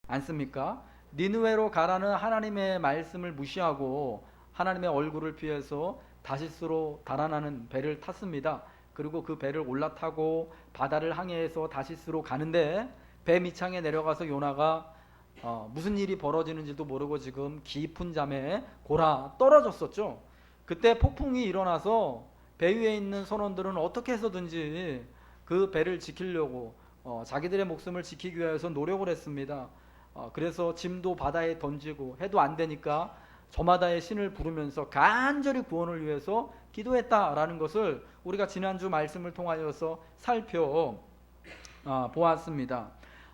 않습니까? 니느웨로 가라는 하나님의 말씀을 무시하고 하나님의 얼굴을 피해서 다시스로 달아나는 배를 탔습니다. 그리고 그 배를 올라타고 바다를 항해해서 다시스로 가는데 배 밑창에 내려가서 요나가 무슨 일이 벌어지는지도 모르고 지금 깊은 잠에 골아 떨어졌었죠. 그때 폭풍이 일어나서 배 위에 있는 선원들은 어떻게 해서든지 그 배를 지키려고 자기들의 목숨을 지키기 위해서 노력을 했습니다. 그래서 짐도 바다에 던지고 해도 안 되니까 저마다의 신을 부르면서 간절히 구원을 위해서 기도했다라는 것을 우리가 지난주 말씀을 통하여서 살펴보았습니다.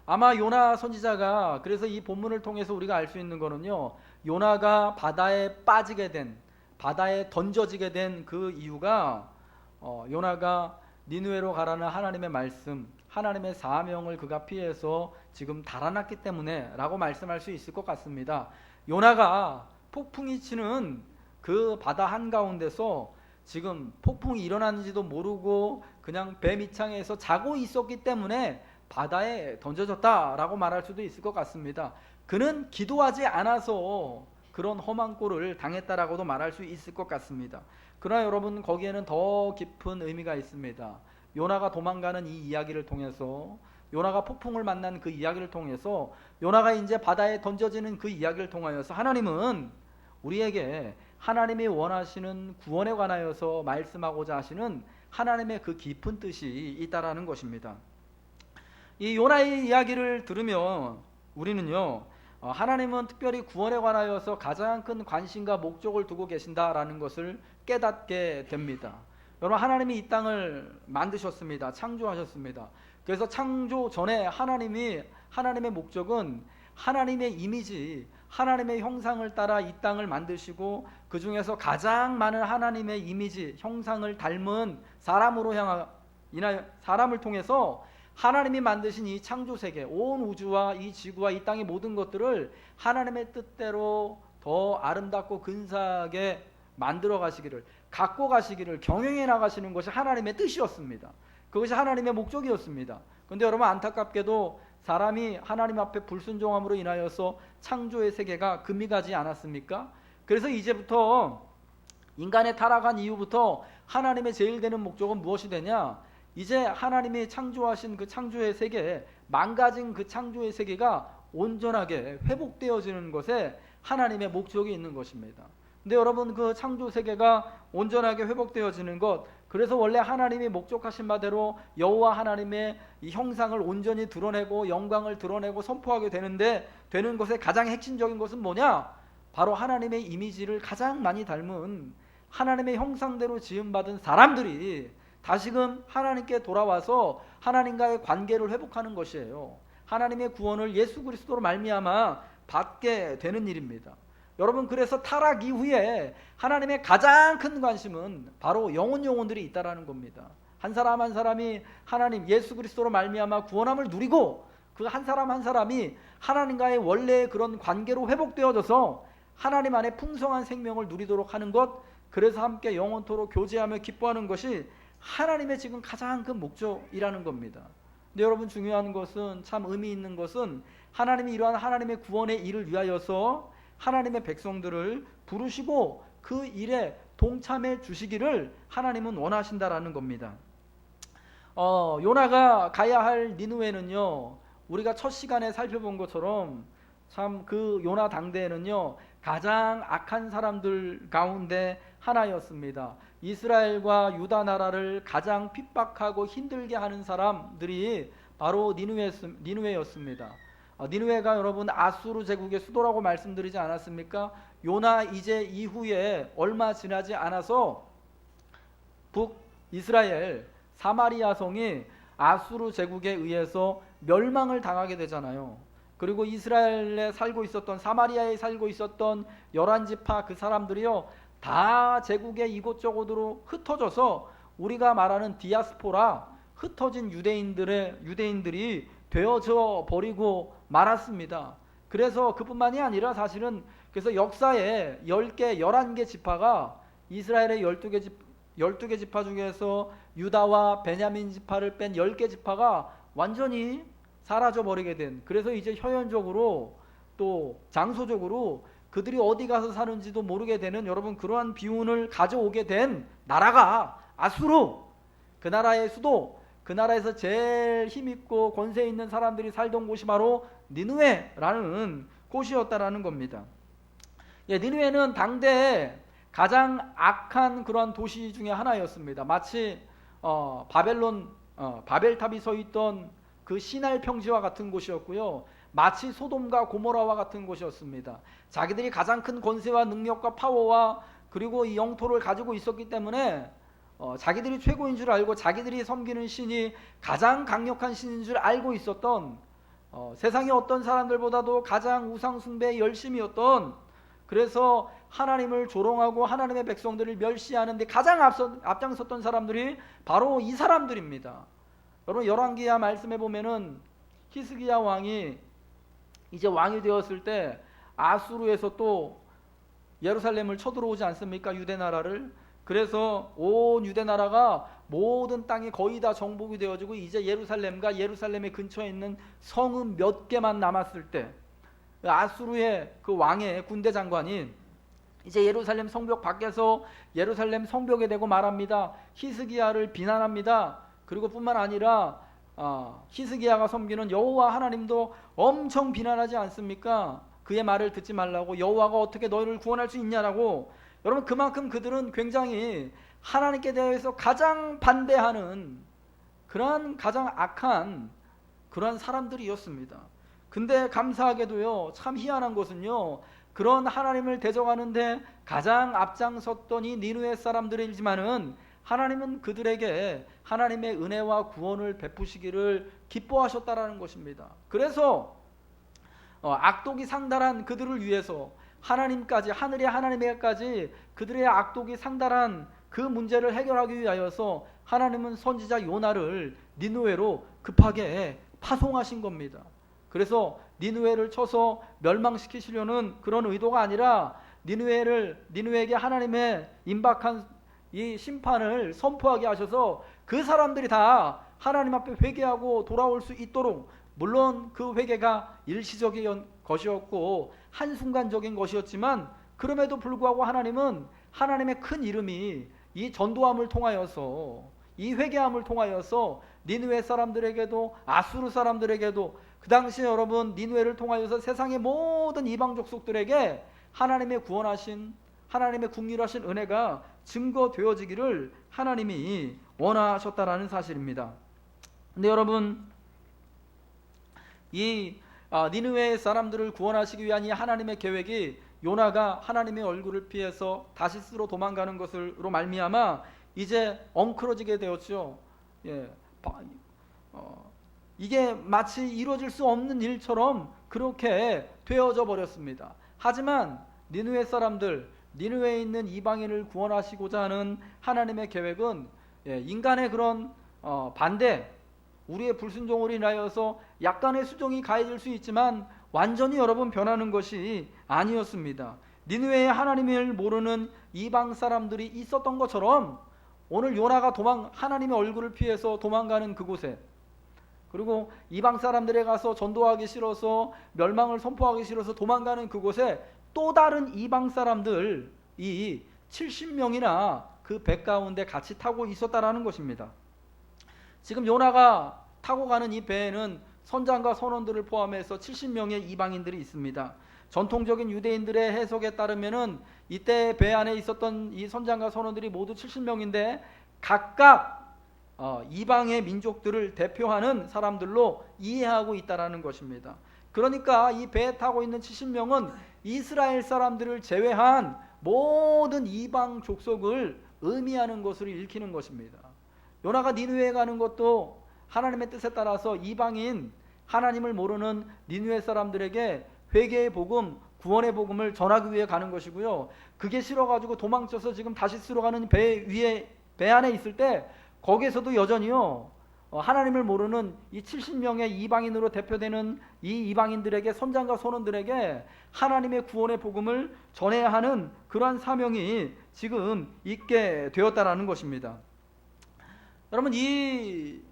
아마 요나 선지자가 그래서 이 본문을 통해서 우리가 알 수 있는 거는요, 요나가 바다에 빠지게 된, 바다에 던져지게 된 그 이유가 요나가 니느웨로 가라는 하나님의 말씀, 하나님의 사명을 그가 피해서 지금 달아났기 때문에 라고 말씀할 수 있을 것 같습니다. 요나가 폭풍이 치는 그 바다 한가운데서 지금 폭풍이 일어났는지도 모르고 그냥 배 밑창에서 자고 있었기 때문에 바다에 던져졌다라고 말할 수도 있을 것 같습니다. 그는 기도하지 않아서 그런 험한 꼴을 당했다라고도 말할 수 있을 것 같습니다. 그러나 여러분, 거기에는 더 깊은 의미가 있습니다. 요나가 도망가는 이 이야기를 통해서, 요나가 폭풍을 만난 그 이야기를 통해서, 요나가 이제 바다에 던져지는 그 이야기를 통하여서 하나님은 우리에게 하나님이 원하시는 구원에 관하여서 말씀하고자 하시는 하나님의 그 깊은 뜻이 있다라는 것입니다. 이 요나의 이야기를 들으면 우리는요, 하나님은 특별히 구원에 관하여서 가장 큰 관심과 목적을 두고 계신다라는 것을 깨닫게 됩니다. 여러분, 하나님이 이 땅을 만드셨습니다. 창조하셨습니다. 그래서 창조 전에 하나님의 목적은 하나님의 이미지, 하나님의 형상을 따라 이 땅을 만드시고 그 중에서 가장 많은 하나님의 이미지, 형상을 닮은 사람을 통해서 하나님이 만드신 이 창조세계, 온 우주와 이 지구와 이 땅의 모든 것들을 하나님의 뜻대로 더 아름답고 근사하게 만들어 가시기를, 갖고 가시기를, 경영해 나가시는 것이 하나님의 뜻이었습니다. 그것이 하나님의 목적이었습니다. 그런데 여러분, 안타깝게도 사람이 하나님 앞에 불순종함으로 인하여서 창조의 세계가 금이 가지 않았습니까? 그래서 이제부터 인간의 타락한 이후부터 하나님의 제일 되는 목적은 무엇이 되냐? 이제 하나님이 창조하신 그 창조의 세계, 망가진 그 창조의 세계가 온전하게 회복되어지는 것에 하나님의 목적이 있는 것입니다. 근데 여러분, 그 창조 세계가 온전하게 회복되어지는 것, 그래서 원래 하나님이 목적하신 바대로 여호와 하나님의 이 형상을 온전히 드러내고 영광을 드러내고 선포하게 되는 것의 가장 핵심적인 것은 뭐냐? 바로 하나님의 이미지를 가장 많이 닮은 하나님의 형상대로 지음받은 사람들이 다시금 하나님께 돌아와서 하나님과의 관계를 회복하는 것이에요. 하나님의 구원을 예수 그리스도로 말미암아 받게 되는 일입니다. 여러분, 그래서 타락 이후에 하나님의 가장 큰 관심은 바로 영혼들이 있다라는 겁니다. 한 사람 한 사람이 하나님 예수 그리스도로 말미암아 구원함을 누리고 그 한 사람 한 사람이 하나님과의 원래의 그런 관계로 회복되어져서 하나님 안에 풍성한 생명을 누리도록 하는 것, 그래서 함께 영원토록 교제하며 기뻐하는 것이 하나님의 지금 가장 큰 목적이라는 겁니다. 근데 여러분, 중요한 것은, 참 의미 있는 것은, 하나님이 이러한 하나님의 구원의 일을 위하여서 하나님의 백성들을 부르시고 그 일에 동참해 주시기를 하나님은 원하신다라는 겁니다. 요나가 가야 할 니느웨는요, 우리가 첫 시간에 살펴본 것처럼 참 그 요나 당대에는요, 가장 악한 사람들 가운데 하나였습니다. 이스라엘과 유다 나라를 가장 핍박하고 힘들게 하는 사람들이 바로 니느웨였습니다. 니느웨가 여러분 아수르 제국의 수도라고 말씀드리지 않았습니까? 요나 이제 이후에 얼마 지나지 않아서 북이스라엘 사마리아 성이 아수르 제국에 의해서 멸망을 당하게 되잖아요. 그리고 이스라엘에 살고 있었던, 사마리아에 살고 있었던 11지파 그 사람들이요, 다 제국의 이곳저곳으로 흩어져서 우리가 말하는 디아스포라, 흩어진 유대인들이 되어져 버리고 말았습니다. 그래서 그뿐만이 아니라 사실은 그래서 역사에 10개, 11개 지파가 이스라엘의 12개 지파 중에서 유다와 베냐민 지파를 뺀 10개 지파가 완전히 사라져 버리게 된, 그래서 이제 현현적으로 또 장소적으로 그들이 어디 가서 사는지도 모르게 되는, 여러분 그러한 비운을 가져오게 된 나라가 아수르, 그 나라의 수도, 그 나라에서 제일 힘있고 권세 있는 사람들이 살던 곳이 바로 니느웨라는 곳이었다라는 겁니다. 예, 니느웨는 당대에 가장 악한 그러한 도시 중에 하나였습니다. 마치 바벨탑이 서 있던 그 시날 평지와 같은 곳이었고요. 마치 소돔과 고모라와 같은 곳이었습니다. 자기들이 가장 큰 권세와 능력과 파워와 그리고 이 영토를 가지고 있었기 때문에 자기들이 최고인 줄 알고 자기들이 섬기는 신이 가장 강력한 신인 줄 알고 있었던, 세상의 어떤 사람들보다도 가장 우상 숭배에 열심이었던, 그래서 하나님을 조롱하고 하나님의 백성들을 멸시하는 데 가장 앞장섰던 사람들이 바로 이 사람들입니다. 여러분 열왕기야 말씀해 보면은 히스기야 왕이 이제 왕이 되었을 때 아수르에서 또 예루살렘을 쳐들어오지 않습니까? 유대 나라를. 그래서 온 유대 나라가 모든 땅이 거의 다 정복이 되어지고 이제 예루살렘과 예루살렘의 근처에 있는 성읍 몇 개만 남았을 때 아수르의 그 왕의 군대 장관이 이제 예루살렘 성벽 밖에서 예루살렘 성벽에 대고 말합니다. 히스기야를 비난합니다. 그리고 뿐만 아니라 히스기야가 섬기는 여호와 하나님도 엄청 비난하지 않습니까? 그의 말을 듣지 말라고, 여호와가 어떻게 너희를 구원할 수 있냐라고. 여러분 그만큼 그들은 굉장히 하나님께 대해서 가장 반대하는 그러한 가장 악한 그러한 사람들이었습니다. 근데 감사하게도요, 참 희한한 것은요, 그런 하나님을 대적하는데 가장 앞장섰던 이 니느웨 사람들이지만은 하나님은 그들에게 하나님의 은혜와 구원을 베푸시기를 기뻐하셨다라는 것입니다. 그래서 악독이 상달한 그들을 위해서 하나님까지, 하늘의 하나님에게까지 그들의 악독이 상달한 그 문제를 해결하기 위하여서 하나님은 선지자 요나를 니느웨로 급하게 파송하신 겁니다. 그래서 니느웨를 쳐서 멸망시키시려는 그런 의도가 아니라 니느웨에게 하나님의 임박한 이 심판을 선포하게 하셔서 그 사람들이 다 하나님 앞에 회개하고 돌아올 수 있도록, 물론 그 회개가 일시적인 것이었고 한순간적인 것이었지만 그럼에도 불구하고 하나님은 하나님의 큰 이름이 이 전도함을 통하여서, 이 회개함을 통하여서 니느웨 사람들에게도 아수르 사람들에게도, 그 당시에 여러분 니느웨를 통하여서 세상의 모든 이방 족속들에게 하나님의 구원하신, 하나님의 국률하신 은혜가 증거되어지기를 하나님이 원하셨다라는 사실입니다. 근데 여러분 이 니느웨 사람들을 구원하시기 위한 이 하나님의 계획이 요나가 하나님의 얼굴을 피해서 다시스로 도망가는 것으로 말미암아 이제 엉클어지게 되었죠. 이게 마치 이루어질 수 없는 일처럼 그렇게 되어져 버렸습니다. 하지만 니느웨 사람들, 니느웨에 있는 이방인을 구원하시고자 하는 하나님의 계획은 인간의 그런 반대, 우리의 불순종으로 인하여서 약간의 수정이 가해질 수 있지만 완전히 여러분 변하는 것이 아니었습니다. 니느웨에 하나님을 모르는 이방 사람들이 있었던 것처럼 오늘 요나가 하나님의 얼굴을 피해서 도망가는 그곳에, 그리고 이방 사람들에 가서 전도하기 싫어서 멸망을 선포하기 싫어서 도망가는 그곳에 또 다른 이방 사람들이 70명이나 그 배 가운데 같이 타고 있었다라는 것입니다. 지금 요나가 타고 가는 이 배에는 선장과 선원들을 포함해서 70명의 이방인들이 있습니다. 전통적인 유대인들의 해석에 따르면은 이때 배 안에 있었던 이 선장과 선원들이 모두 70명인데 각각 이방의 민족들을 대표하는 사람들로 이해하고 있다라는 것입니다. 그러니까 이 배에 타고 있는 70명은 이스라엘 사람들을 제외한 모든 이방 족속을 의미하는 것으로 읽히는 것입니다. 요나가 니느웨에 가는 것도 하나님의 뜻에 따라서 이방인, 하나님을 모르는 니느웨 사람들에게 회개의 복음, 구원의 복음을 전하기 위해 가는 것이고요. 그게 싫어가지고 도망쳐서 지금 다시스로 가는 배 안에 있을 때 거기에서도 여전히요, 하나님을 모르는 이 70명의 이방인으로 대표되는 이 이방인들에게, 선장과 선원들에게 하나님의 구원의 복음을 전해야 하는 그러한 사명이 지금 있게 되었다라는 것입니다. 여러분 이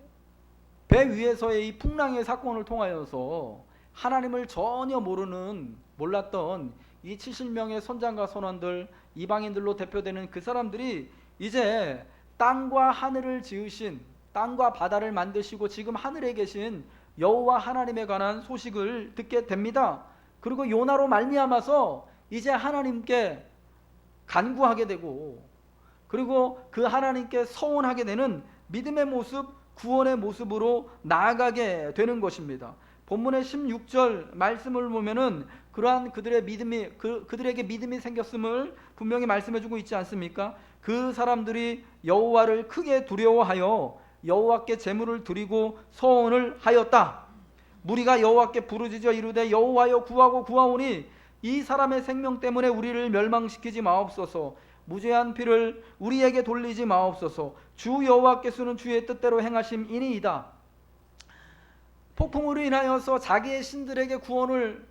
배 위에서의 이 풍랑의 사건을 통하여서 하나님을 전혀 몰랐던 이 70명의 선장과 선원들, 이방인들로 대표되는 그 사람들이 이제 땅과 하늘을 지으신, 땅과 바다를 만드시고 지금 하늘에 계신 여호와 하나님에 관한 소식을 듣게 됩니다. 그리고 요나로 말미암아서 이제 하나님께 간구하게 되고, 그리고 그 하나님께 서원하게 되는 믿음의 모습, 구원의 모습으로 나아가게 되는 것입니다. 본문의 16절 말씀을 보면은 그러한 그들에게 믿음이 생겼음을 분명히 말씀해주고 있지 않습니까? 그 사람들이 여호와를 크게 두려워하여 여호와께 제물을 드리고 서원을 하였다. 무리가 여호와께 부르짖어 이르되 여호와여 구하고 구하오니 이 사람의 생명 때문에 우리를 멸망시키지 마옵소서. 무죄한 피를 우리에게 돌리지 마옵소서. 주 여호와께서는 주의 뜻대로 행하심이니이다. 폭풍으로 인하여서 자기의 신들에게 구원을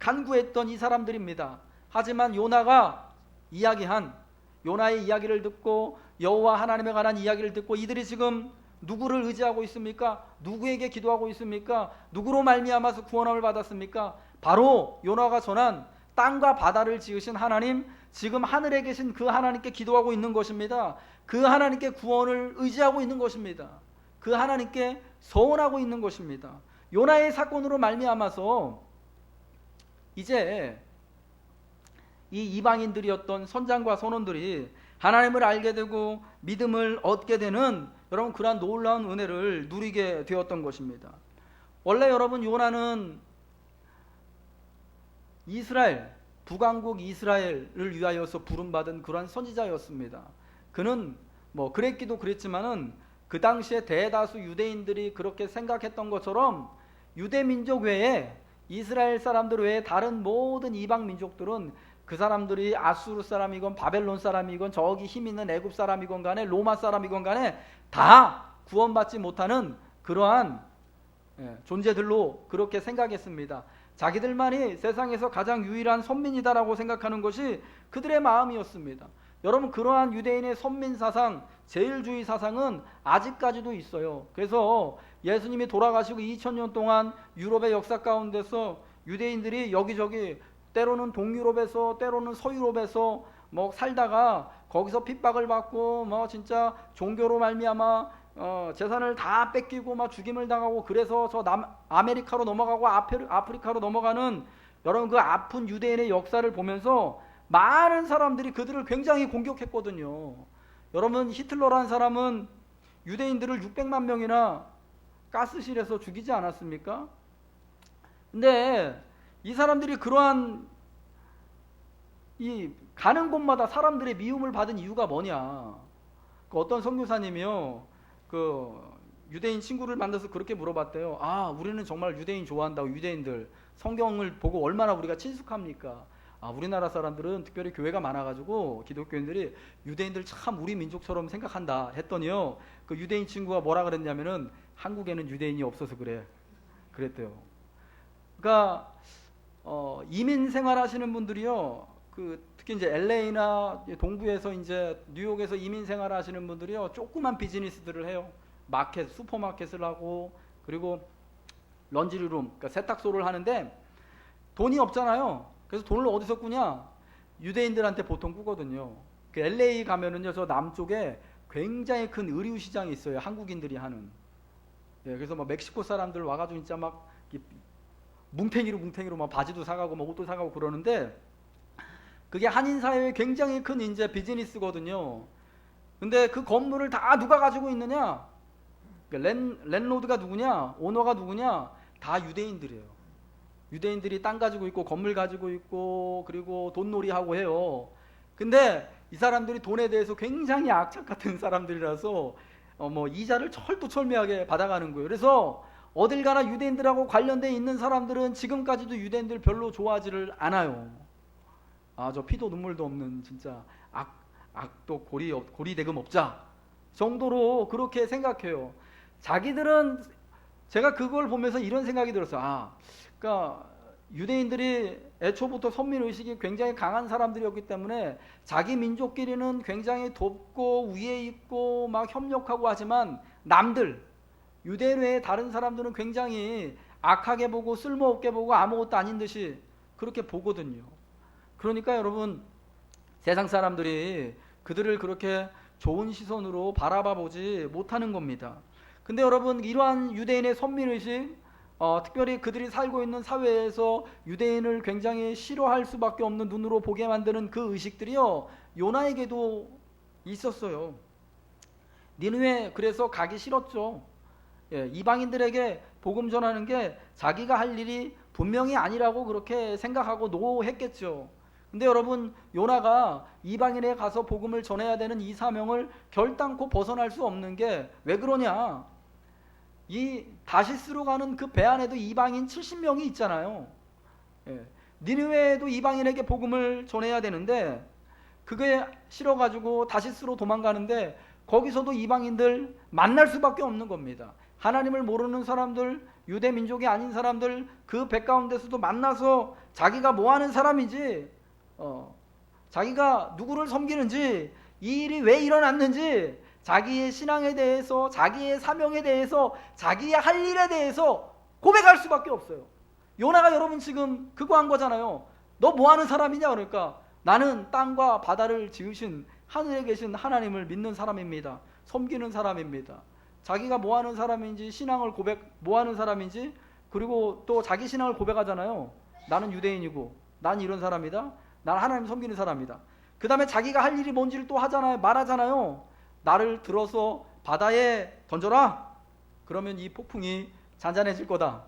간구했던 이 사람들입니다. 하지만 요나의 이야기를 듣고 여호와 하나님에 관한 이야기를 듣고 이들이 지금 누구를 의지하고 있습니까? 누구에게 기도하고 있습니까? 누구로 말미암아서 구원함을 받았습니까? 바로 요나가 전한 땅과 바다를 지으신 하나님, 지금 하늘에 계신 그 하나님께 기도하고 있는 것입니다. 그 하나님께 구원을 의지하고 있는 것입니다. 그 하나님께 서원하고 있는 것입니다. 요나의 사건으로 말미암아서 이제 이 이방인들이었던 선장과 선원들이 하나님을 알게 되고 믿음을 얻게 되는 여러분 그러한 놀라운 은혜를 누리게 되었던 것입니다. 원래 여러분 요나는 북왕국 이스라엘을 위하여서 부름받은 그러한 선지자였습니다. 그는 그랬기도 그랬지만은 그 당시에 대다수 유대인들이 그렇게 생각했던 것처럼 유대 민족 외에 이스라엘 사람들 외에 다른 모든 이방 민족들은 그 사람들이 아수르 사람이건 바벨론 사람이건 저기 힘 있는 애굽 사람이건 간에 로마 사람이건 간에 다 구원받지 못하는 그러한 존재들로 그렇게 생각했습니다. 자기들만이 세상에서 가장 유일한 선민이다라고 생각하는 것이 그들의 마음이었습니다. 여러분 그러한 유대인의 선민 사상, 제일주의 사상은 아직까지도 있어요. 그래서 예수님이 돌아가시고 2000년 동안 유럽의 역사 가운데서 유대인들이 여기저기 때로는 동유럽에서 때로는 서유럽에서 살다가 거기서 핍박을 받고 진짜 종교로 말미암아 재산을 다 뺏기고 죽임을 당하고 그래서 저 아메리카로 넘어가고 아프리카로 넘어가는 여러분 그 아픈 유대인의 역사를 보면서 많은 사람들이 그들을 굉장히 공격했거든요. 여러분 히틀러라는 사람은 유대인들을 600만 명이나 가스실에서 죽이지 않았습니까? 근데 이 사람들이 그러한 이 가는 곳마다 사람들의 미움을 받은 이유가 뭐냐? 어떤 선교사님이요, 유대인 친구를 만나서 그렇게 물어봤대요. 우리는 정말 유대인 좋아한다고. 유대인들 성경을 보고 얼마나 우리가 친숙합니까? 우리나라 사람들은 특별히 교회가 많아가지고 기독교인들이 유대인들 참 우리 민족처럼 생각한다 했더니요, 그 유대인 친구가 뭐라 그랬냐면은 한국에는 유대인이 없어서 그랬대요. 그러니까 이민 생활하시는 분들이요, 특히 이제 LA나 동부에서 이제 뉴욕에서 이민 생활하시는 분들이요, 조그만 비즈니스들을 해요. 슈퍼마켓을 하고 그리고 런지리룸, 그러니까 세탁소를 하는데 돈이 없잖아요. 그래서 돈을 어디서 꾸냐? 유대인들한테 보통 꾸거든요. 그 LA 가면은요, 저 남쪽에 굉장히 큰 의류 시장이 있어요. 한국인들이 하는. 그래서 멕시코 사람들 와가지고 진짜 뭉탱이로 바지도 사가고 옷도 사가고 그러는데 그게 한인 사회에 굉장히 큰 이제 비즈니스거든요. 근데 그 건물을 다 누가 가지고 있느냐? 랜로드가 누구냐? 오너가 누구냐? 다 유대인들이에요. 유대인들이 땅 가지고 있고 건물 가지고 있고 그리고 돈놀이하고 해요. 근데 이 사람들이 돈에 대해서 굉장히 악착 같은 사람들이라서 이자를 철두철미하게 받아가는 거예요. 그래서 어딜 가나 유대인들하고 관련돼 있는 사람들은 지금까지도 유대인들 별로 좋아하지를 않아요. 저 피도 눈물도 없는 진짜 악도 고리대금 업자 정도로 그렇게 생각해요. 자기들은, 제가 그걸 보면서 이런 생각이 들었어요. 그러니까 유대인들이 애초부터 선민의식이 굉장히 강한 사람들이었기 때문에 자기 민족끼리는 굉장히 돕고 위에 있고 협력하고 하지만 남들, 유대인 외에 다른 사람들은 굉장히 악하게 보고 쓸모없게 보고 아무것도 아닌 듯이 그렇게 보거든요. 그러니까 여러분, 세상 사람들이 그들을 그렇게 좋은 시선으로 바라봐 보지 못하는 겁니다. 근데 여러분, 이러한 유대인의 선민의식, 특별히 그들이 살고 있는 사회에서 유대인을 굉장히 싫어할 수밖에 없는 눈으로 보게 만드는 그 의식들이요, 요나에게도 있었어요. 니느웨 그래서 가기 싫었죠. 이방인들에게 복음 전하는 게 자기가 할 일이 분명히 아니라고 그렇게 생각하고 노했겠죠. 근데 여러분, 요나가 이방인에 가서 복음을 전해야 되는 이 사명을 결단코 벗어날 수 없는 게 왜 그러냐? 이 다시스로 가는 그 배 안에도 이방인 70명이 있잖아요. 니느웨에도 이방인에게 복음을 전해야 되는데 그게 싫어가지고 다시스로 도망가는데 거기서도 이방인들 만날 수밖에 없는 겁니다. 하나님을 모르는 사람들, 유대 민족이 아닌 사람들, 그 배 가운데서도 만나서 자기가 뭐하는 사람인지, 자기가 누구를 섬기는지, 이 일이 왜 일어났는지, 자기의 신앙에 대해서, 자기의 사명에 대해서, 자기의 할 일에 대해서 고백할 수밖에 없어요. 요나가 여러분 지금 그거 한 거잖아요. 너 뭐하는 사람이냐? 그러니까 나는 땅과 바다를 지으신 하늘에 계신 하나님을 믿는 사람입니다. 섬기는 사람입니다. 자기가 뭐하는 사람인지, 신앙을 뭐하는 사람인지, 그리고 또 자기 신앙을 고백하잖아요. 나는 유대인이고 난 이런 사람이다. 난 하나님 섬기는 사람이다. 그 다음에 자기가 할 일이 뭔지를 또 하잖아요. 말하잖아요. 나를 들어서 바다에 던져라. 그러면 이 폭풍이 잔잔해질 거다.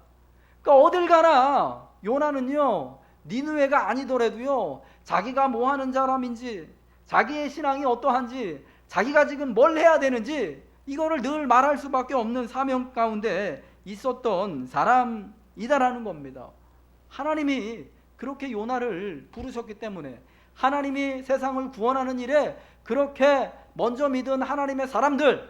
그러니까 어딜 가나 요나는요, 니느웨가 아니더라도요, 자기가 뭐하는 사람인지, 자기의 신앙이 어떠한지, 자기가 지금 뭘 해야 되는지 이거를 늘 말할 수밖에 없는 사명 가운데 있었던 사람이다라는 겁니다. 하나님이 그렇게 요나를 부르셨기 때문에, 하나님이 세상을 구원하는 일에 그렇게 먼저 믿은 하나님의 사람들,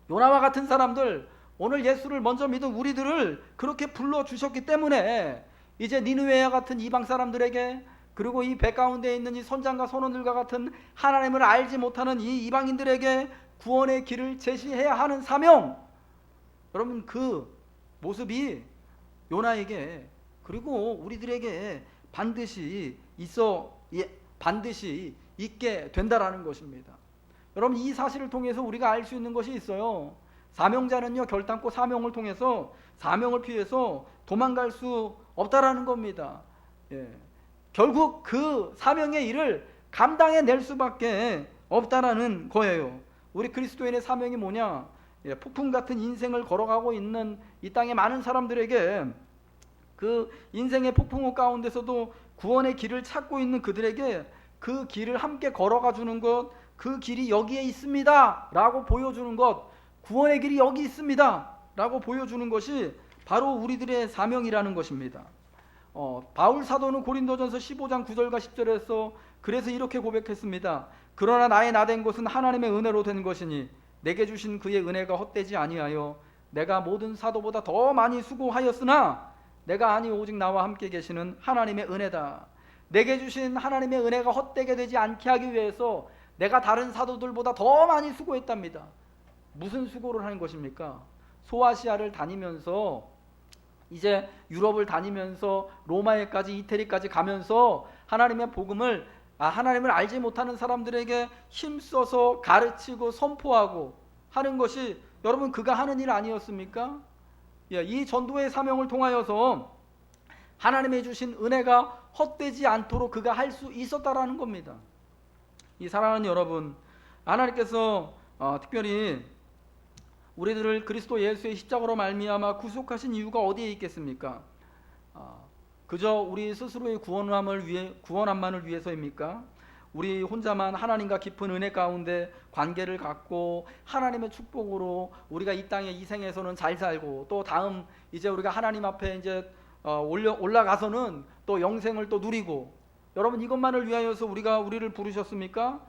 요나와 같은 사람들, 오늘 예수를 먼저 믿은 우리들을 그렇게 불러주셨기 때문에 이제 니느웨와 같은 이방 사람들에게, 그리고 이 배 가운데 있는 이 선장과 선원들과 같은 하나님을 알지 못하는 이 이방인들에게 구원의 길을 제시해야 하는 사명, 여러분 그 모습이 요나에게 그리고 우리들에게 반드시 있게 된다라는 것입니다. 여러분, 이 사실을 통해서 우리가 알 수 있는 것이 있어요. 사명자는요, 결단코 사명을 통해서, 사명을 피해서 도망갈 수 없다라는 겁니다. 결국 그 사명의 일을 감당해낼 수밖에 없다라는 거예요. 우리 그리스도인의 사명이 뭐냐? 폭풍 같은 인생을 걸어가고 있는 이 땅의 많은 사람들에게, 그 인생의 폭풍 가운데서도 구원의 길을 찾고 있는 그들에게 그 길을 함께 걸어가 주는 것, 그 길이 여기에 있습니다 라고 보여주는 것, 구원의 길이 여기 있습니다 라고 보여주는 것이 바로 우리들의 사명이라는 것입니다. 바울 사도는 고린도전서 15장 9절과 10절에서 그래서 이렇게 고백했습니다. 그러나 나의 나된 것은 하나님의 은혜로 된 것이니 내게 주신 그의 은혜가 헛되지 아니하여 내가 모든 사도보다 더 많이 수고하였으나 내가 아니 오직 나와 함께 계시는 하나님의 은혜다. 내게 주신 하나님의 은혜가 헛되게 되지 않게 하기 위해서 내가 다른 사도들보다 더 많이 수고했답니다. 무슨 수고를 하는 것입니까? 소아시아를 다니면서, 이제 유럽을 다니면서 로마에까지, 이태리까지 가면서 하나님의 복음을, 하나님을 알지 못하는 사람들에게 힘써서 가르치고 선포하고 하는 것이 여러분 그가 하는 일 아니었습니까? 이 전도의 사명을 통하여서 하나님의 주신 은혜가 헛되지 않도록 그가 할 수 있었다라는 겁니다. 이 사랑하는 여러분, 하나님께서 특별히 우리들을 그리스도 예수의 십자가로 말미암아 구속하신 이유가 어디에 있겠습니까? 그저 우리 스스로의 구원함만을 위해서입니까? 우리 혼자만 하나님과 깊은 은혜 가운데 관계를 갖고 하나님의 축복으로 우리가 이 땅에 이 생에서는 잘 살고, 또 다음 이제 우리가 하나님 앞에 이제 올라가서는 또 영생을 또 누리고, 여러분 이것만을 위하여서 우리를 부르셨습니까?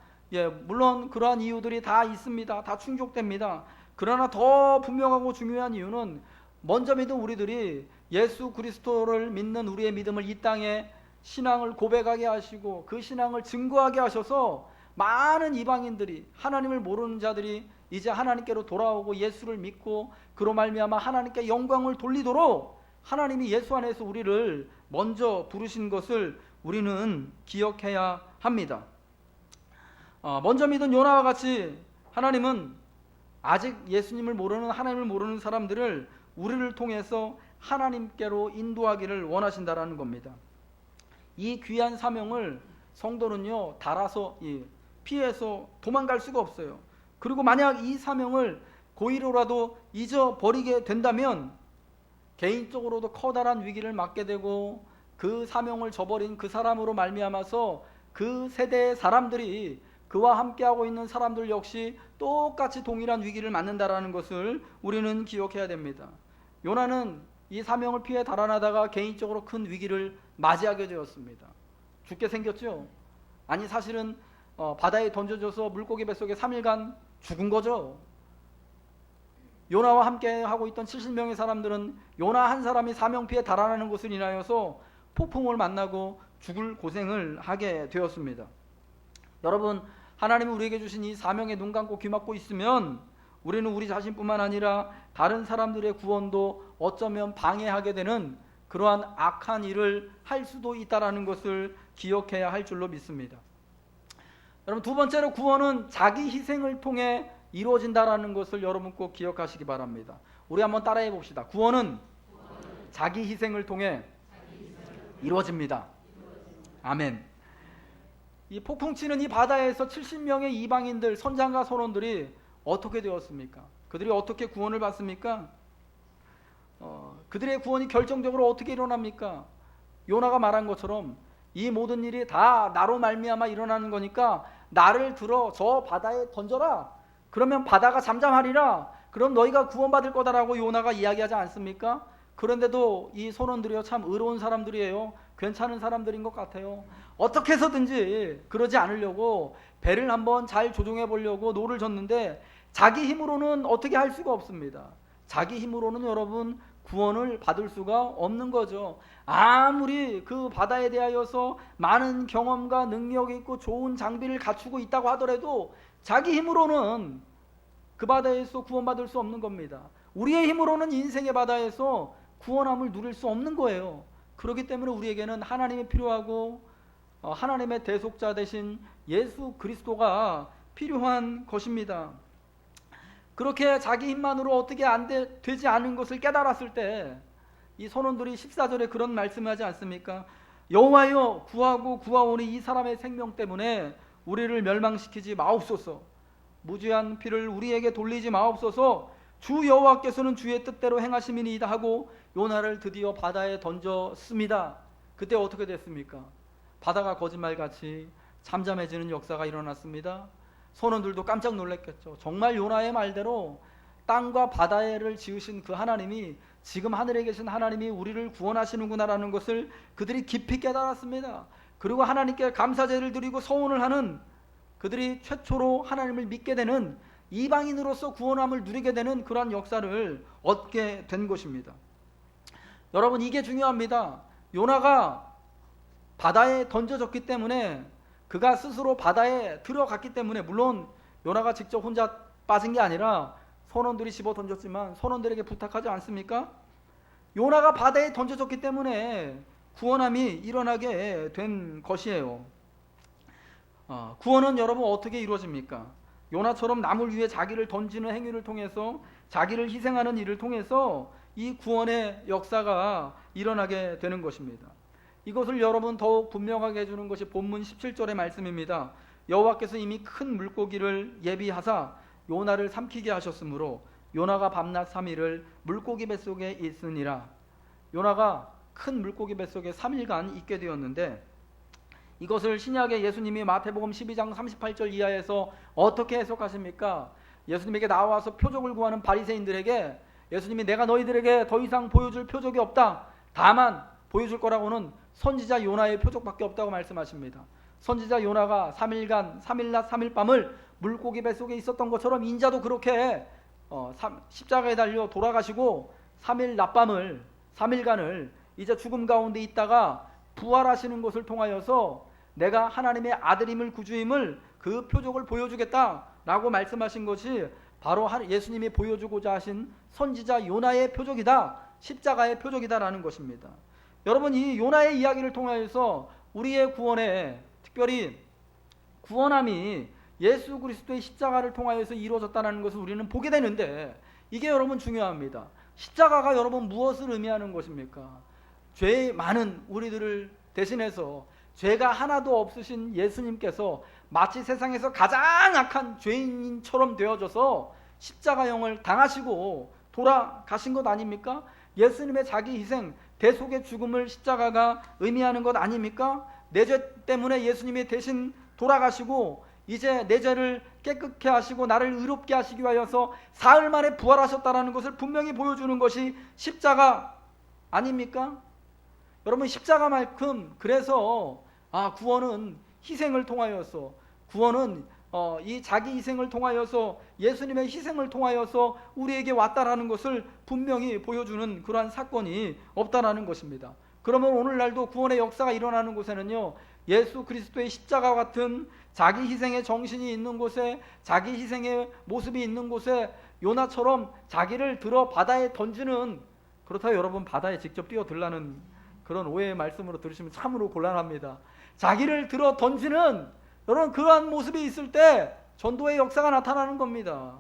물론 그러한 이유들이 다 있습니다. 다 충족됩니다. 그러나 더 분명하고 중요한 이유는 먼저 믿은 우리들이 예수 그리스도를 믿는 우리의 믿음을 이 땅에 신앙을 고백하게 하시고 그 신앙을 증거하게 하셔서 많은 이방인들이, 하나님을 모르는 자들이 이제 하나님께로 돌아오고 예수를 믿고 그로 말미암아 하나님께 영광을 돌리도록 하나님이 예수 안에서 우리를 먼저 부르신 것을 우리는 기억해야 합니다. 먼저 믿은 요나와 같이 하나님은 아직 예수님을 모르는, 하나님을 모르는 사람들을 우리를 통해서 하나님께로 인도하기를 원하신다라는 겁니다. 이 귀한 사명을 성도는요, 달아서 피해서 도망갈 수가 없어요. 그리고 만약 이 사명을 고의로라도 잊어버리게 된다면 개인적으로도 커다란 위기를 맞게 되고, 그 사명을 저버린 그 사람으로 말미암아서 그 세대의 사람들이, 그와 함께하고 있는 사람들 역시 똑같이 동일한 위기를 맞는다라는 것을 우리는 기억해야 됩니다. 요나는 이 사명을 피해 달아나다가 개인적으로 큰 위기를 맞이하게 되었습니다. 죽게 생겼죠. 아니 사실은 바다에 던져져서 물고기 뱃속에 3일간 죽은 거죠. 요나와 함께 하고 있던 70명의 사람들은 요나 한 사람이 사명 피해 달아나는 것을 인하여서 폭풍을 만나고 죽을 고생을 하게 되었습니다. 여러분, 하나님이 우리에게 주신 이 사명에 눈 감고 귀 막고 있으면 우리는 우리 자신뿐만 아니라 다른 사람들의 구원도 어쩌면 방해하게 되는 그러한 악한 일을 할 수도 있다는 것을 기억해야 할 줄로 믿습니다. 여러분, 두 번째로 구원은 자기 희생을 통해 이루어진다는 것을 여러분 꼭 기억하시기 바랍니다. 우리 한번 따라해 봅시다. 구원은 자기 희생을 통해 이루어집니다. 아멘. 이 폭풍치는 이 바다에서 70명의 이방인들, 선장과 선원들이 어떻게 되었습니까? 그들이 어떻게 구원을 받습니까? 그들의 구원이 결정적으로 어떻게 일어납니까? 요나가 말한 것처럼 이 모든 일이 다 나로 말미암아 일어나는 거니까 나를 들어 저 바다에 던져라. 그러면 바다가 잠잠하리라. 그럼 너희가 구원받을 거다라고 요나가 이야기하지 않습니까? 그런데도 이 선원들이요, 참 의로운 사람들이에요. 괜찮은 사람들인 것 같아요. 어떻게 해서든지 그러지 않으려고 배를 한번 잘 조종해 보려고 노를 젓는데 자기 힘으로는 어떻게 할 수가 없습니다. 자기 힘으로는 여러분 구원을 받을 수가 없는 거죠. 아무리 그 바다에 대하여서 많은 경험과 능력이 있고 좋은 장비를 갖추고 있다고 하더라도 자기 힘으로는 그 바다에서 구원받을 수 없는 겁니다. 우리의 힘으로는 인생의 바다에서 구원함을 누릴 수 없는 거예요. 그렇기 때문에 우리에게는 하나님이 필요하고 하나님의 대속자 되신 예수 그리스도가 필요한 것입니다. 그렇게 자기 힘만으로 어떻게 되지 않은 것을 깨달았을 때 이 선원들이 14절에 그런 말씀을 하지 않습니까? 여호와여, 구하고 구하오니 이 사람의 생명 때문에 우리를 멸망시키지 마옵소서. 무죄한 피를 우리에게 돌리지 마옵소서. 주 여호와께서는 주의 뜻대로 행하심이니이다 하고 요나를 드디어 바다에 던졌습니다. 그때 어떻게 됐습니까? 바다가 거짓말같이 잠잠해지는 역사가 일어났습니다. 선원들도 깜짝 놀랐겠죠. 정말 요나의 말대로 땅과 바다를 지으신 그 하나님이, 지금 하늘에 계신 하나님이 우리를 구원하시는구나라는 것을 그들이 깊이 깨달았습니다. 그리고 하나님께 감사제를 드리고 서원을 하는, 그들이 최초로 하나님을 믿게 되는, 이방인으로서 구원함을 누리게 되는 그러한 역사를 얻게 된 것입니다. 여러분, 이게 중요합니다. 요나가 바다에 던져졌기 때문에, 그가 스스로 바다에 들어갔기 때문에, 물론 요나가 직접 혼자 빠진 게 아니라 선원들이 집어 던졌지만 선원들에게 부탁하지 않습니까? 요나가 바다에 던져졌기 때문에 구원함이 일어나게 된 것이에요. 구원은 여러분 어떻게 이루어집니까? 요나처럼 남을 위해 자기를 던지는 행위를 통해서, 자기를 희생하는 일을 통해서 이 구원의 역사가 일어나게 되는 것입니다. 이것을 여러분 더욱 분명하게 해주는 것이 본문 17절의 말씀입니다. 여호와께서 이미 큰 물고기를 예비하사 요나를 삼키게 하셨으므로 요나가 밤낮 3일을 물고기 뱃속에 있으니라. 요나가 큰 물고기 뱃속에 3일간 있게 되었는데, 이것을 신약의 예수님이 마태복음 12장 38절 이하에서 어떻게 해석하십니까? 예수님에게 나와서 표적을 구하는 바리새인들에게 예수님이 내가 너희들에게 더 이상 보여줄 표적이 없다. 다만 보여줄 거라고는 선지자 요나의 표적밖에 없다고 말씀하십니다. 선지자 요나가 3일간 3일낮 3일밤을 물고기 뱃속에 있었던 것처럼 인자도 그렇게 십자가에 달려 돌아가시고 3일 낮밤을 3일간을 이제 죽음 가운데 있다가 부활하시는 것을 통하여서 내가 하나님의 아들임을, 구주임을, 그 표적을 보여주겠다라고 말씀하신 것이 바로 예수님이 보여주고자 하신 선지자 요나의 표적이다. 십자가의 표적이다라는 것입니다. 여러분, 이 요나의 이야기를 통하여서 우리의 구원에, 특별히 구원함이 예수 그리스도의 십자가를 통하여서 이루어졌다는 것을 우리는 보게 되는데, 이게 여러분 중요합니다. 십자가가 여러분 무엇을 의미하는 것입니까? 죄 많은 우리들을 대신해서 죄가 하나도 없으신 예수님께서 마치 세상에서 가장 악한 죄인처럼 되어져서 십자가형을 당하시고 돌아가신 것 아닙니까? 예수님의 자기 희생, 대속의 죽음을 십자가가 의미하는 것 아닙니까? 내 죄 때문에 예수님이 대신 돌아가시고 이제 내 죄를 깨끗게 하시고 나를 의롭게 하시기 위하여서 사흘 만에 부활하셨다는 것을 분명히 보여주는 것이 십자가 아닙니까? 여러분, 십자가만큼 그래서 구원은 희생을 통하여서, 구원은 이 자기 희생을 통하여서, 예수님의 희생을 통하여서 우리에게 왔다라는 것을 분명히 보여주는 그러한 사건이 없다라는 것입니다. 그러면 오늘날도 구원의 역사가 일어나는 곳에는요, 예수 그리스도의 십자가 같은 자기 희생의 정신이 있는 곳에, 자기 희생의 모습이 있는 곳에 요나처럼 자기를 들어 바다에 던지는, 그렇다고 여러분 바다에 직접 뛰어들라는 그런 오해의 말씀으로 들으시면 참으로 곤란합니다. 자기를 들어 던지는 여러분 그러한 모습이 있을 때 전도의 역사가 나타나는 겁니다.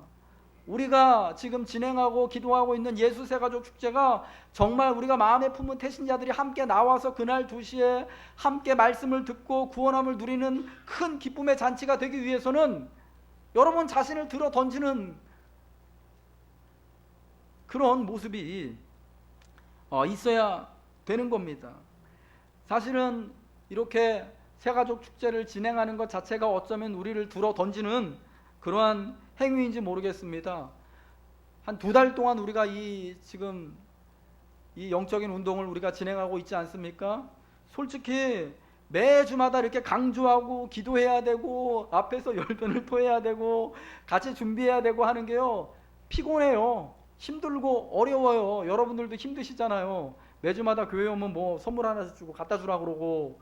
우리가 지금 진행하고 기도하고 있는 예수새가족 축제가 정말 우리가 마음에 품은 태신자들이 함께 나와서 그날 2시에 함께 말씀을 듣고 구원함을 누리는 큰 기쁨의 잔치가 되기 위해서는 여러분 자신을 들어 던지는 그런 모습이 있어야 되는 겁니다. 사실은 이렇게 새가족 축제를 진행하는 것 자체가 어쩌면 우리를 들어 던지는 그러한 행위인지 모르겠습니다. 한 2달 동안 우리가 지금 이 영적인 운동을 우리가 진행하고 있지 않습니까? 솔직히 매주마다 이렇게 강조하고 기도해야 되고 앞에서 열변을 토해야 되고 같이 준비해야 되고 하는 게요, 피곤해요. 힘들고 어려워요. 여러분들도 힘드시잖아요. 매주마다 교회 오면 뭐 선물 하나씩 주고 갖다 주라 그러고,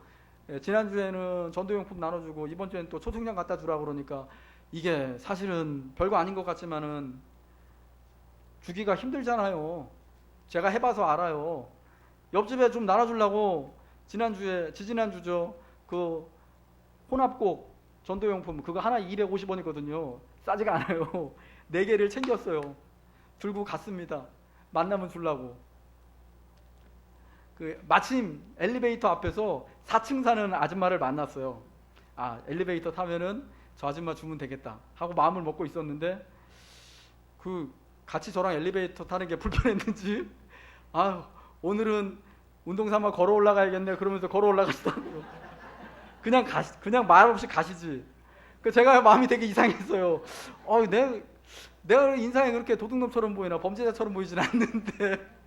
지난주에는 전도용품 나눠주고 이번 주에는 또 초청장 갖다 주라 그러니까 이게 사실은 별거 아닌 것 같지만은 주기가 힘들잖아요. 제가 해봐서 알아요. 옆집에 좀 나눠주려고 지지난주죠, 그 혼합곡 전도용품 그거 하나 250원이거든요. 싸지가 않아요. 4개를 챙겼어요. 들고 갔습니다. 만나면 주려고. 마침 엘리베이터 앞에서 4층 사는 아줌마를 만났어요. 엘리베이터 타면은 저 아줌마 주면 되겠다 하고 마음을 먹고 있었는데, 같이 저랑 엘리베이터 타는 게 불편했는지 오늘은 운동 삼아 걸어 올라가야겠네 그러면서 걸어 올라가시더라고요. 그냥 말 없이 가시지. 제가 마음이 되게 이상했어요. 내가 인상이 그렇게 도둑놈처럼 보이나 범죄자처럼 보이진 않는데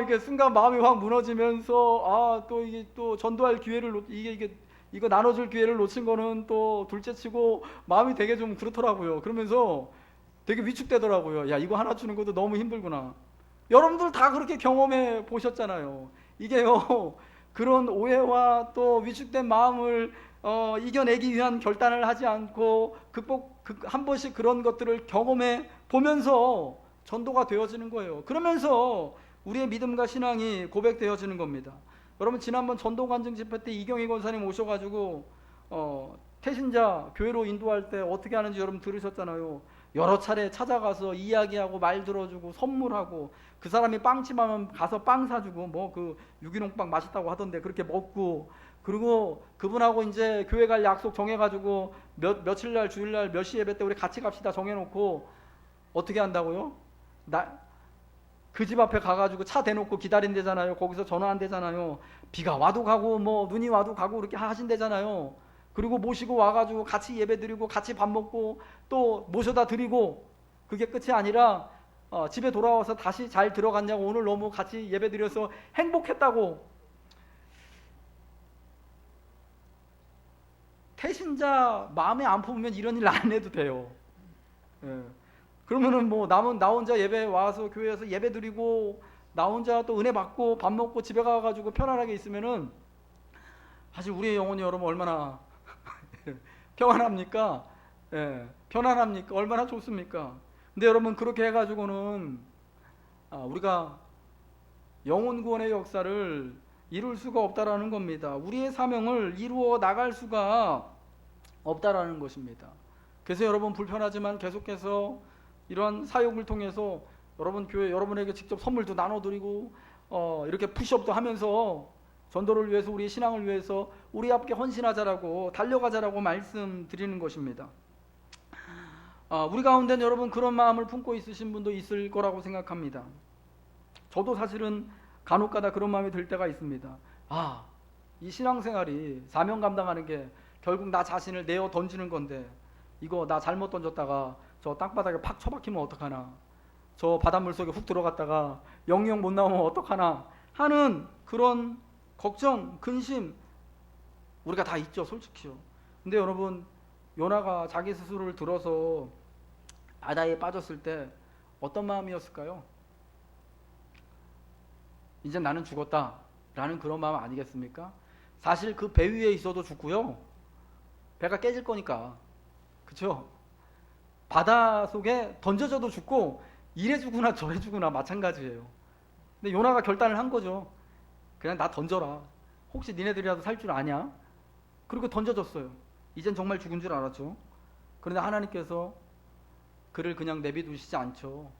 이게 순간 마음이 확 무너지면서 또 이게 또 전도할 기회를 이거 나눠줄 기회를 놓친 거는 또 둘째치고 마음이 되게 좀 그렇더라고요. 그러면서 되게 위축되더라고요. 야, 이거 하나 주는 것도 너무 힘들구나. 여러분들 다 그렇게 경험해 보셨잖아요. 이게요, 그런 오해와 또 위축된 마음을 이겨내기 위한 결단을 하지 않고 한 번씩 그런 것들을 경험해 보면서 전도가 되어지는 거예요. 그러면서 우리의 믿음과 신앙이 고백되어지는 겁니다. 여러분, 지난번 전도관증 집회 때 이경희 권사님 오셔가지고 태신자 교회로 인도할 때 어떻게 하는지 여러분 들으셨잖아요. 여러 차례 찾아가서 이야기하고 말 들어주고 선물하고, 그 사람이 빵집하면 가서 빵 사주고, 뭐 그 유기농 빵 맛있다고 하던데 그렇게 먹고, 그리고 그분하고 이제 교회 갈 약속 정해가지고 며칠날 주일날 몇 시 예배 때 우리 같이 갑시다 정해놓고 어떻게 한다고요? 그 집 앞에 가가지고 차 대놓고 기다린대잖아요. 거기서 전화 안 되잖아요. 비가 와도 가고 뭐 눈이 와도 가고 그렇게 하신대잖아요. 그리고 모시고 와가지고 같이 예배 드리고 같이 밥 먹고 또 모셔다 드리고, 그게 끝이 아니라 집에 돌아와서 다시 잘 들어갔냐고, 오늘 너무 같이 예배 드려서 행복했다고. 태신자 마음에 안 품으면 이런 일 안 해도 돼요. 그러면은 뭐 나 혼자 예배 와서 교회에서 예배 드리고 나 혼자 또 은혜 받고 밥 먹고 집에 가가지고 편안하게 있으면은 사실 우리의 영혼이 여러분 얼마나 평안합니까? 편안합니까? 얼마나 좋습니까? 근데 여러분, 그렇게 해가지고는 우리가 영혼 구원의 역사를 이룰 수가 없다라는 겁니다. 우리의 사명을 이루어 나갈 수가 없다라는 것입니다. 그래서 여러분, 불편하지만 계속해서 이러한 사역을 통해서 여러분 교회 여러분에게 직접 선물도 나눠드리고 이렇게 푸시업도 하면서 전도를 위해서, 우리 신앙을 위해서 우리 함께 헌신하자라고, 달려가자라고 말씀드리는 것입니다. 우리 가운데는 여러분 그런 마음을 품고 있으신 분도 있을 거라고 생각합니다. 저도 사실은 간혹가다 그런 마음이 들 때가 있습니다. 이 신앙생활이, 사명 감당하는 게 결국 나 자신을 내어 던지는 건데, 이거 나 잘못 던졌다가 저 땅바닥에 팍 처박히면 어떡하나, 저 바닷물 속에 훅 들어갔다가 영영 못 나오면 어떡하나 하는 그런 걱정, 근심, 우리가 다 있죠, 솔직히요. 근데 여러분, 요나가 자기 스스로를 들어서 바다에 빠졌을 때 어떤 마음이었을까요? 이제 나는 죽었다 라는 그런 마음 아니겠습니까? 사실 그 배 위에 있어도 죽고요, 배가 깨질 거니까, 그쵸? 바다 속에 던져져도 죽고 이래 죽으나 저래 죽으나 마찬가지예요. 근데 요나가 결단을 한 거죠. 그냥 나 던져라, 혹시 니네들이라도 살 줄 아냐? 그리고 던져졌어요. 이젠 정말 죽은 줄 알았죠. 그런데 하나님께서 그를 그냥 내비두시지 않죠.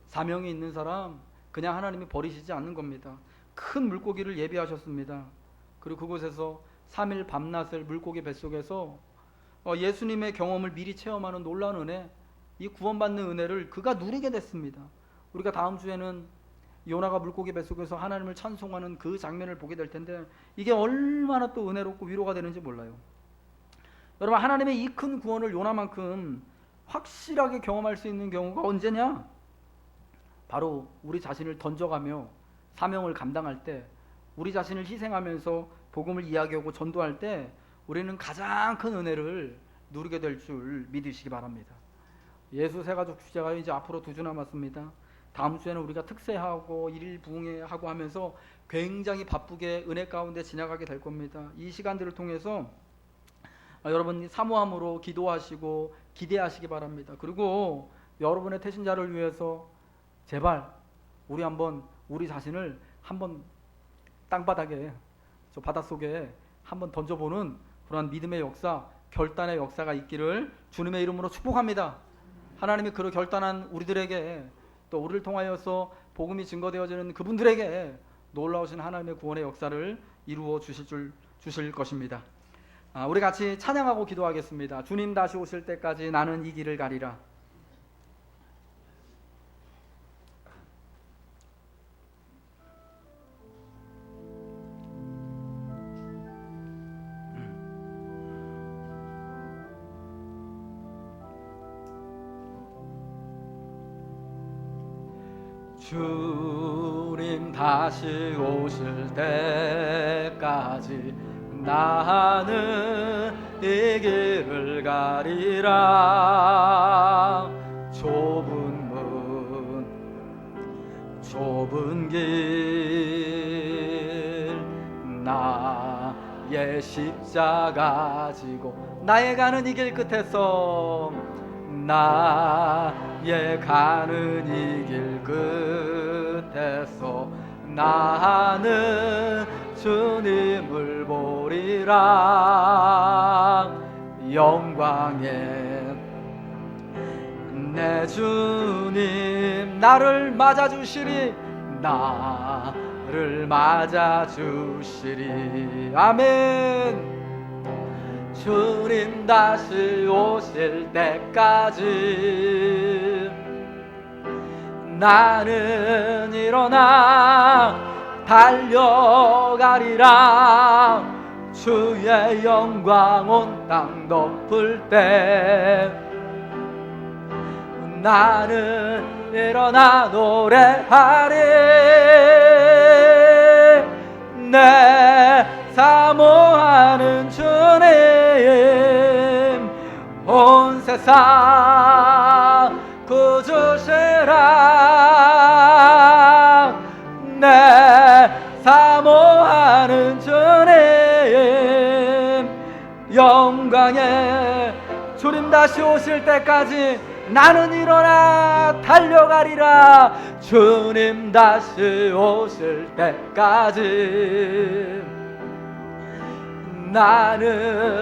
사명이 있는 사람 그냥 하나님이 버리시지 않는 겁니다. 큰 물고기를 예비하셨습니다. 그리고 그곳에서 3일 밤낮을 물고기 뱃속에서 예수님의 경험을 미리 체험하는 놀라운 은혜, 이 구원받는 은혜를 그가 누리게 됐습니다. 우리가 다음 주에는 요나가 물고기 뱃속에서 하나님을 찬송하는 그 장면을 보게 될 텐데, 이게 얼마나 또 은혜롭고 위로가 되는지 몰라요. 여러분, 하나님의 이 큰 구원을 요나만큼 확실하게 경험할 수 있는 경우가 언제냐? 바로 우리 자신을 던져가며 사명을 감당할 때, 우리 자신을 희생하면서 복음을 이야기하고 전도할 때 우리는 가장 큰 은혜를 누리게 될 줄 믿으시기 바랍니다. 예수 세가족 주제가 이제 앞으로 2주 남았습니다. 다음 주에는 우리가 특세하고 일일 부흥회하고 하면서 굉장히 바쁘게 은혜 가운데 지나가게 될 겁니다. 이 시간들을 통해서 여러분 사모함으로 기도하시고 기대하시기 바랍니다. 그리고 여러분의 태신자를 위해서 제발 우리 자신을 한번 땅바닥에, 저 바닷속에 한번 던져보는 그러한 믿음의 역사, 결단의 역사가 있기를 주님의 이름으로 축복합니다. 하나님이 그 결단한 우리들에게, 또 우리를 통하여서 복음이 증거되어지는 그분들에게 놀라우신 하나님의 구원의 역사를 이루어 주실 것입니다. 우리 같이 찬양하고 기도하겠습니다. 주님 다시 오실 때까지 나는 이 길을 가리라. 주님 다시 오실 때까지 나는 이 길을 가리라. 좁은 문, 좁은 길, 나의 십자가 지고 나의 가는 이 길 끝에서, 나의 가는 이 길 끝에서 나는 주님을 보리라. 영광의 내 주님 나를 맞아주시리, 나를 맞아주시리. 아멘. 주님 다시 오실 때까지 나는 일어나 달려가리라. 주의 영광 온 땅 덮을 때 나는 일어나 노래하리. 내 사모하는 주님 온 세상 구주시라. 내 사모하는 주님 영광의 주님 다시 오실 때까지 나는 일어나 달려가리라. 주님 다시 오실 때까지 나는